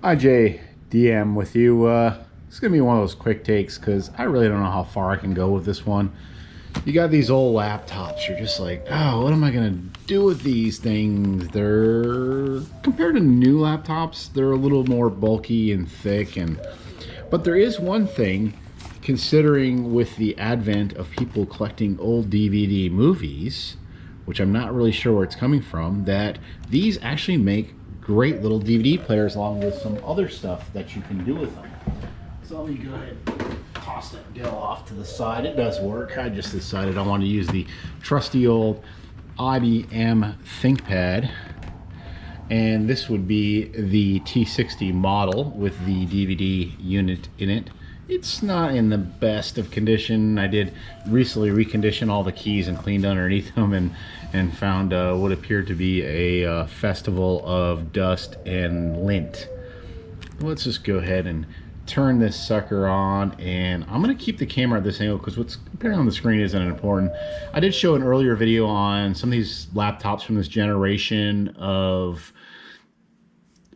Hi Jay, DM with you. It's gonna be one of those quick takes because I really don't know how far I can go with this one. You got these old laptops, you're just like, oh, what am I gonna do with these things? They're, compared to new laptops, they're a little more bulky and thick, but there is one thing, considering with the advent of people collecting old DVD movies, which I'm not really sure where it's coming from, that these actually make great little DVD players along with some other stuff that you can do with them. So let me go ahead and toss that Dell off to the side. It does work. I just decided I want to use the trusty old IBM Thinkpad, and this would be the T60 model with the DVD unit in it. It's not in the best of condition. I did recently recondition all the keys and cleaned underneath them and found what appeared to be a festival of dust and lint. Let's just go ahead and turn this sucker on, and I'm going to keep the camera at this angle because what's appearing on the screen isn't important. I did show an earlier video on some of these laptops from this generation of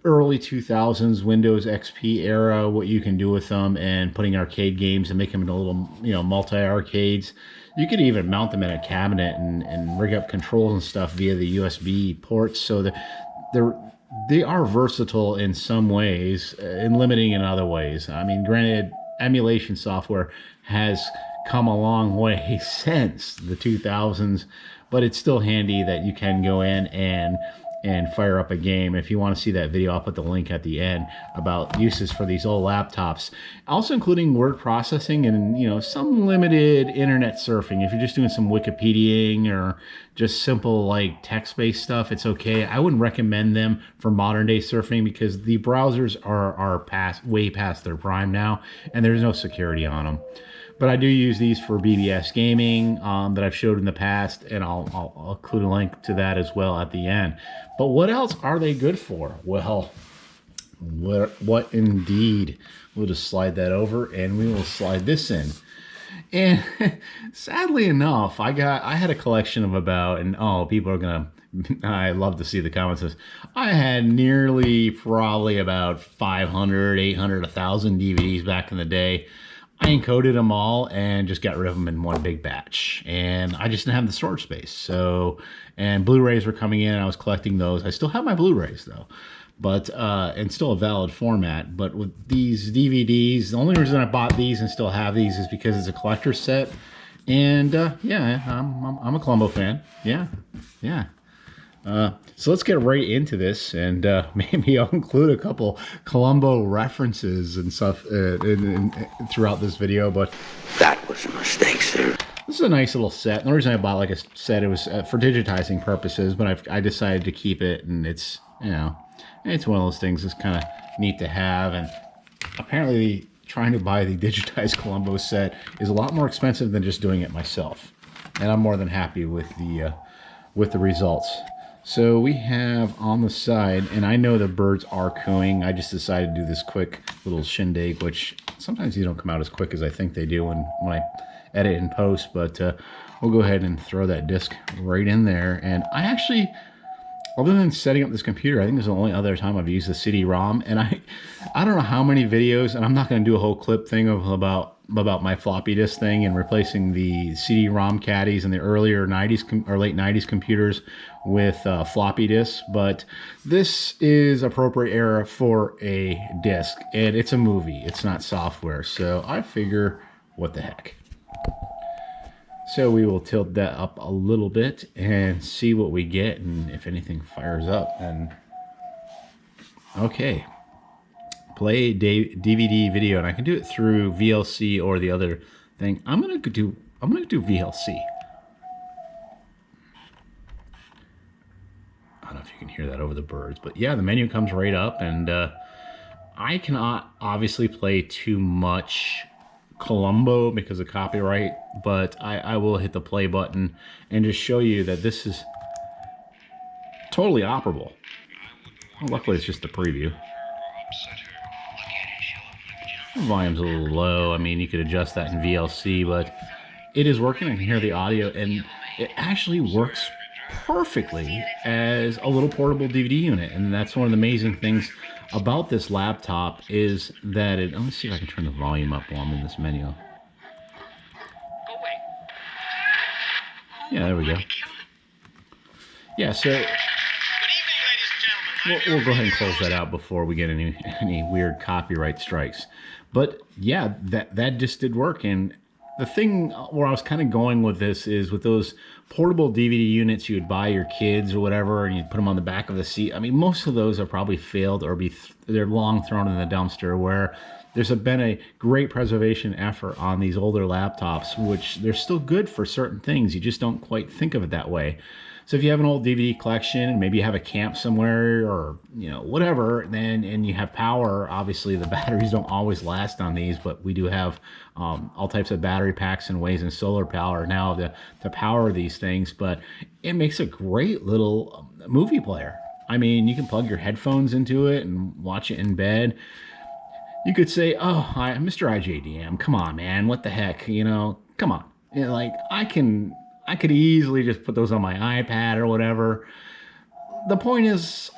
early 2000s Windows XP era, what you can do with them, and putting arcade games and make them into little, multi-arcades. You could even mount them in a cabinet and rig up controls and stuff via the USB ports, so that they are versatile in some ways and limiting in other ways. I mean, granted, emulation software has come a long way since the 2000s, but it's still handy that you can go in and fire up a game. If you want to see that video, I'll put the link at the end about uses for these old laptops, also including word processing and some limited internet surfing. If you're just doing some Wikipediaing or just simple like text-based stuff, it's okay. I wouldn't recommend them for modern day surfing because the browsers are way past their prime now, and there's no security on them. But I do use these for BBS gaming that I've showed in the past, and I'll include a link to that as well at the end. But what else are they good for? Well, what indeed? We'll just slide that over, and we will slide this in. And sadly enough, I had a collection of about, and people are gonna, I love to see the comments. I had nearly probably about 500, 800, 1,000 DVDs back in the day. I encoded them all and just got rid of them in one big batch, and I just didn't have the storage space. So, and Blu-rays were coming in, and I was collecting those. I still have my Blu-rays though, but and still a valid format. But with these DVDs, the only reason I bought these and still have these is because it's a collector's set. And yeah, I'm a Columbo fan. Yeah. So let's get right into this, and maybe I'll include a couple Columbo references and stuff throughout this video, but that was a mistake, sir. This is a nice little set. The reason I bought, like I said, it was for digitizing purposes, but I decided to keep it, and it's, it's one of those things that's kind of neat to have. And apparently trying to buy the digitized Columbo set is a lot more expensive than just doing it myself, and I'm more than happy with the results. So we have on the side, and I know the birds are cooing. I just decided to do this quick little shindig, which sometimes these don't come out as quick as I think they do when I edit and post, but we'll go ahead and throw that disc right in there. And I actually, other than setting up this computer, I think this is the only other time I've used the CD-ROM, and I don't know how many videos, and I'm not going to do a whole clip thing of about my floppy disk thing and replacing the CD-ROM caddies in the earlier 90s or late 90s computers with floppy disks, but this is appropriate era for a disk, and it's a movie, it's not software, so I figure, what the heck. So we will tilt that up a little bit and see what we get, and if anything fires up. And okay, play DVD video, and I can do it through VLC or the other thing. I'm gonna do VLC. I don't know if you can hear that over the birds, but yeah, the menu comes right up, and I cannot obviously play too much Columbo because of copyright, but I will hit the play button and just show you that this is totally operable. Well, luckily it's just a preview. The volume's a little low. I mean, you could adjust that in VLC, but it is working. I can hear the audio, and it actually works perfectly as a little portable DVD unit. And that's one of the amazing things about this laptop is that let me see if I can turn the volume up while I'm in this menu. Yeah, there we go. Yeah, so we'll go ahead and close that out before we get any weird copyright strikes. But yeah, that just did work. And the thing where I was kind of going with this is with those portable DVD units you would buy your kids or whatever, and you'd put them on the back of the seat. I mean, most of those have probably failed or they're long thrown in the dumpster, where there's been a great preservation effort on these older laptops, which they're still good for certain things. You just don't quite think of it that way. So if you have an old DVD collection and maybe you have a camp somewhere or, you know, whatever, then, and you have power, obviously the batteries don't always last on these, but we do have all types of battery packs and ways and solar power now to power these things. But it makes a great little movie player. I mean, you can plug your headphones into it and watch it in bed. You could say, oh, hi, Mr. IJDM, come on, man, what the heck, you know, come on. You know, like, I could easily just put those on my iPad or whatever. The point is,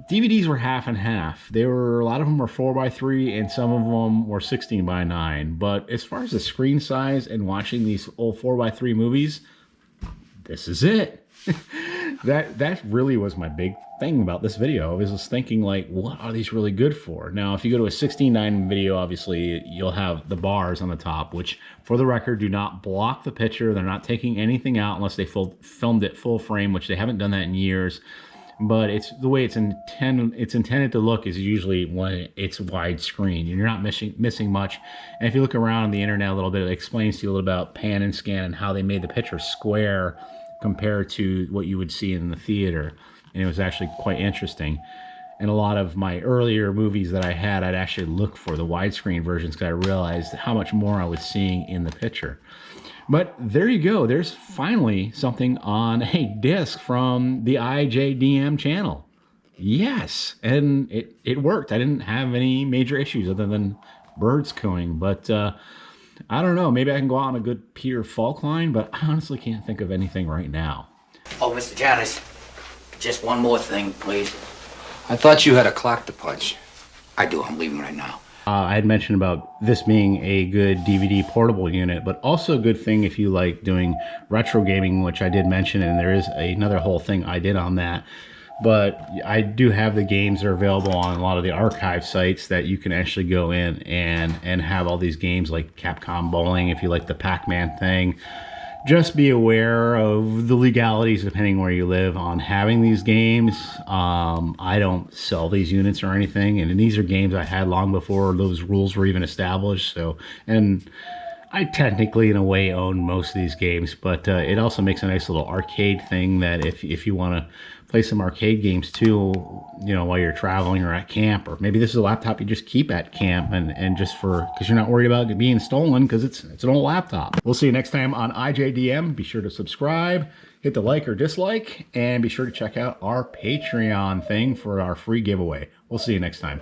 DVDs were half and half. A lot of them were 4:3 and some of them were 16:9. But as far as the screen size and watching these old 4:3 movies, this is it. That really was my big thing about this video. I was just thinking, like, what are these really good for? Now, if you go to a 16:9 video, obviously you'll have the bars on the top, which, for the record, do not block the picture. They're not taking anything out unless they filmed it full frame, which they haven't done that in years. But it's the way it's intended to look is usually when it's widescreen. You're not missing much. And if you look around on the internet a little bit, it explains to you a little about pan and scan and how they made the picture square compared to what you would see in the theater. And it was actually quite interesting. In a lot of my earlier movies that I had, I'd actually look for the widescreen versions because I realized how much more I was seeing in the picture. But there you go. There's finally something on a disc from the IJDM channel. Yes, and it worked. I didn't have any major issues other than birds cooing. But I don't know. Maybe I can go out on a good Peter Falk line, but I honestly can't think of anything right now. Oh, Mr. Janis, just one more thing, please. I thought you had a clock to punch. I do. I'm leaving right now. I had mentioned about this being a good DVD portable unit, but also a good thing if you like doing retro gaming, which I did mention, and there is another whole thing I did on that. But I do have the games that are available on a lot of the archive sites that you can actually go in and have all these games like Capcom Bowling, if you like the Pac-Man thing. Just be aware of the legalities depending where you live on having these games. I don't sell these units or anything, and these are games I had long before those rules were even established. So, and I technically, in a way, own most of these games, but it also makes a nice little arcade thing that if you want to play some arcade games too, you know, while you're traveling or at camp, or maybe this is a laptop you just keep at camp and just because you're not worried about it being stolen because it's an old laptop. We'll see you next time on IJDM. Be sure to subscribe, hit the like or dislike, and be sure to check out our Patreon thing for our free giveaway. We'll see you next time.